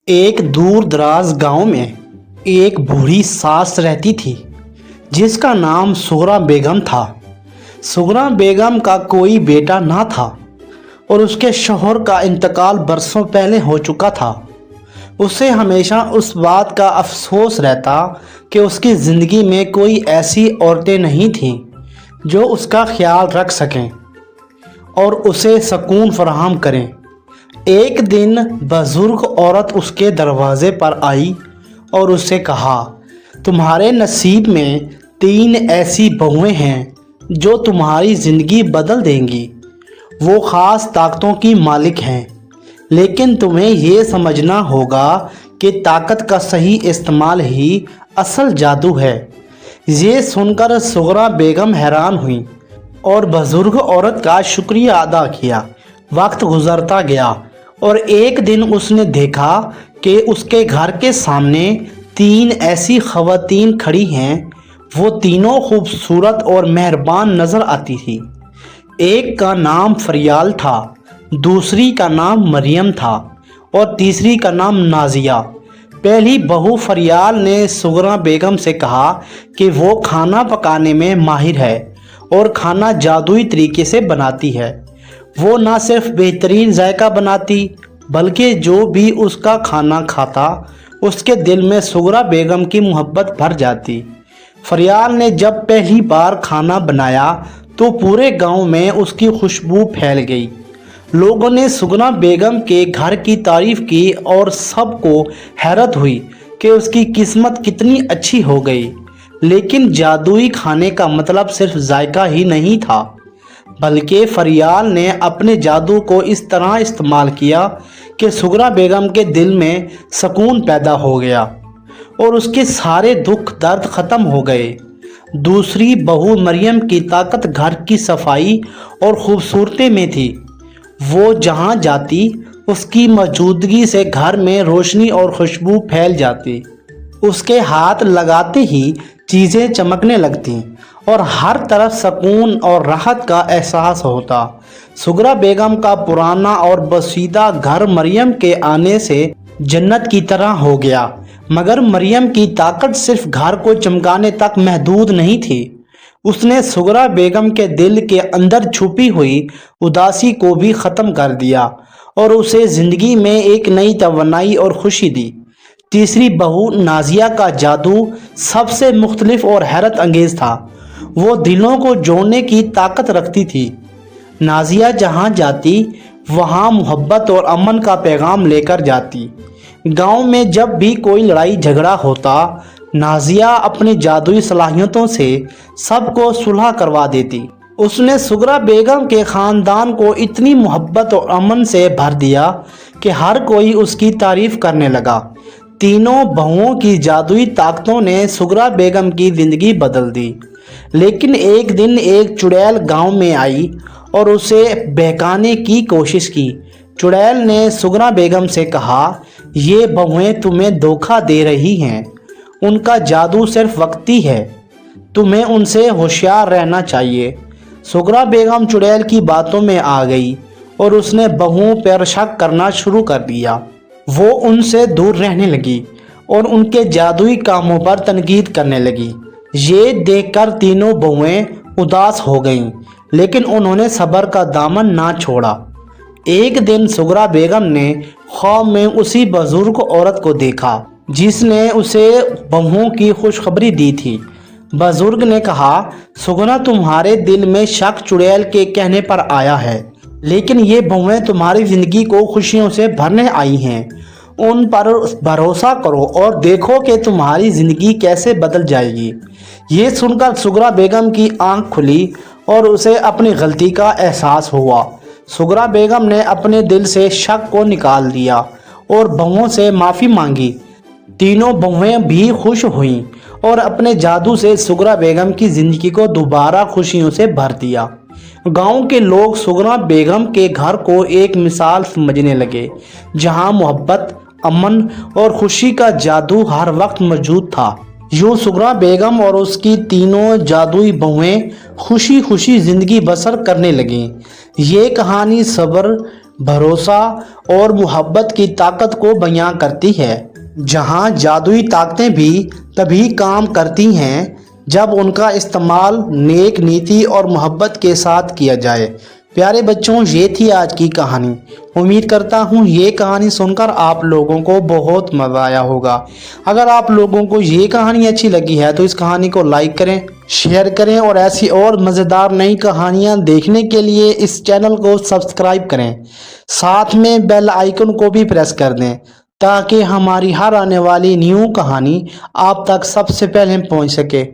ایک دور دراز گاؤں میں ایک بوڑھی ساس رہتی تھی جس کا نام سغرا بیگم تھا۔ سغرا بیگم کا کوئی بیٹا نہ تھا اور اس کے شوہر کا انتقال برسوں پہلے ہو چکا تھا۔ اسے ہمیشہ اس بات کا افسوس رہتا کہ اس کی زندگی میں کوئی ایسی عورتیں نہیں تھیں جو اس کا خیال رکھ سکیں اور اسے سکون فراہم کریں۔ ایک دن بزرگ عورت اس کے دروازے پر آئی اور اس سے کہا، تمہارے نصیب میں 3 ایسی بہویں ہیں جو تمہاری زندگی بدل دیں گی۔ وہ خاص طاقتوں کی مالک ہیں، لیکن تمہیں یہ سمجھنا ہوگا کہ طاقت کا صحیح استعمال ہی اصل جادو ہے۔ یہ سن کر سغرا بیگم حیران ہوئی اور بزرگ عورت کا شکریہ ادا کیا۔ وقت گزرتا گیا اور ایک دن اس نے دیکھا کہ اس کے گھر کے سامنے 3 ایسی خواتین کھڑی ہیں۔ وہ تینوں خوبصورت اور مہربان نظر آتی تھی۔ ایک کا نام فریال تھا، دوسری کا نام مریم تھا اور تیسری کا نام نازیہ۔ پہلی بہو فریال نے سغرا بیگم سے کہا کہ وہ کھانا پکانے میں ماہر ہے اور کھانا جادوئی طریقے سے بناتی ہے۔ وہ نہ صرف بہترین ذائقہ بناتی بلکہ جو بھی اس کا کھانا کھاتا اس کے دل میں سغرا بیگم کی محبت بھر جاتی۔ فریال نے جب پہلی بار کھانا بنایا تو پورے گاؤں میں اس کی خوشبو پھیل گئی۔ لوگوں نے سغرا بیگم کے گھر کی تعریف کی اور سب کو حیرت ہوئی کہ اس کی قسمت کتنی اچھی ہو گئی۔ لیکن جادوئی کھانے کا مطلب صرف ذائقہ ہی نہیں تھا، بلکہ فریال نے اپنے جادو کو اس طرح استعمال کیا کہ سغرا بیگم کے دل میں سکون پیدا ہو گیا اور اس کے سارے دکھ درد ختم ہو گئے۔ دوسری بہو مریم کی طاقت گھر کی صفائی اور خوبصورتی میں تھی۔ وہ جہاں جاتی اس کی موجودگی سے گھر میں روشنی اور خوشبو پھیل جاتی۔ اس کے ہاتھ لگاتے ہی چیزیں چمکنے لگتیں اور ہر طرف سکون اور راحت کا احساس ہوتا۔ سغرا بیگم کا پرانا اور بسیدہ گھر مریم کے آنے سے جنت کی طرح ہو گیا، مگر مریم کی طاقت صرف گھر کو چمکانے تک محدود نہیں تھی۔ اس نے سغرا بیگم کے دل کے اندر چھپی ہوئی اداسی کو بھی ختم کر دیا اور اسے زندگی میں ایک نئی توانائی اور خوشی دی۔ تیسری بہو نازیہ کا جادو سب سے مختلف اور حیرت انگیز تھا۔ وہ دلوں کو جوڑنے کی طاقت رکھتی تھی۔ نازیہ جہاں جاتی وہاں محبت اور امن کا پیغام لے کر جاتی۔ گاؤں میں جب بھی کوئی لڑائی جھگڑا ہوتا، نازیہ اپنی جادوئی صلاحیتوں سے سب کو صلح کروا دیتی۔ اس نے سغرا بیگم کے خاندان کو اتنی محبت اور امن سے بھر دیا کہ ہر کوئی اس کی تعریف کرنے لگا۔ تینوں بہوؤں کی جادوئی طاقتوں نے سغرا بیگم کی زندگی بدل دی۔ لیکن ایک دن ایک چڑیل گاؤں میں آئی اور اسے بہکانے کی کوشش کی۔ چڑیل نے سغرا بیگم سے کہا، یہ بہویں تمہیں دھوکہ دے رہی ہیں، ان کا جادو صرف وقتی ہے، تمہیں ان سے ہوشیار رہنا چاہیے۔ سغرا بیگم چڑیل کی باتوں میں آ گئی اور اس نے بہوؤں پر شک کرنا شروع کر دیا۔ وہ ان سے دور رہنے لگی اور ان کے جادوئی کاموں پر تنقید کرنے لگی۔ یہ دیکھ کر تینوں بہویں اداس ہو گئیں، لیکن انہوں نے صبر کا دامن نہ چھوڑا۔ ایک دن سغرا بیگم نے خواب میں اسی بزرگ عورت کو دیکھا جس نے اسے بہوؤں کی خوشخبری دی تھی۔ بزرگ نے کہا، سغرا تمہارے دل میں شک چڑیل کے کہنے پر آیا ہے، لیکن یہ بہویں تمہاری زندگی کو خوشیوں سے بھرنے آئی ہیں۔ ان پر بھروسہ کرو اور دیکھو کہ تمہاری زندگی کیسے بدل جائے گی۔ یہ سن کر سغرا بیگم کی آنکھ کھلی اور اسے اپنی غلطی کا احساس ہوا۔ سغرا بیگم نے اپنے دل سے شک کو نکال دیا اور بہوؤں سے معافی مانگی۔ تینوں بہویں بھی خوش ہوئیں اور اپنے جادو سے سغرا بیگم کی زندگی کو دوبارہ خوشیوں سے بھر دیا۔ گاؤں کے لوگ سغرا بیگم کے گھر کو ایک مثال سمجھنے لگے، جہاں محبت، امن اور خوشی کا جادو ہر وقت موجود تھا۔ یوں سغرا بیگم اور اس کی تینوں جادوئی بہویں خوشی خوشی زندگی بسر کرنے لگیں۔ یہ کہانی صبر، بھروسہ اور محبت کی طاقت کو بیان کرتی ہے۔ جہاں جادوئی طاقتیں بھی تبھی کام کرتی ہیں جب ان کا استعمال نیک نیتی اور محبت کے ساتھ کیا جائے۔ پیارے بچوں، یہ تھی آج کی کہانی۔ امید کرتا ہوں یہ کہانی سن کر آپ لوگوں کو بہت مزہ آیا ہوگا۔ اگر آپ لوگوں کو یہ کہانی اچھی لگی ہے تو اس کہانی کو لائک کریں، شیئر کریں اور ایسی اور مزیدار نئی کہانیاں دیکھنے کے لیے اس چینل کو سبسکرائب کریں۔ ساتھ میں بیل آئیکن کو بھی پریس کر دیں تاکہ ہماری ہر آنے والی نیو کہانی آپ تک سب سے پہلے پہنچ سکے۔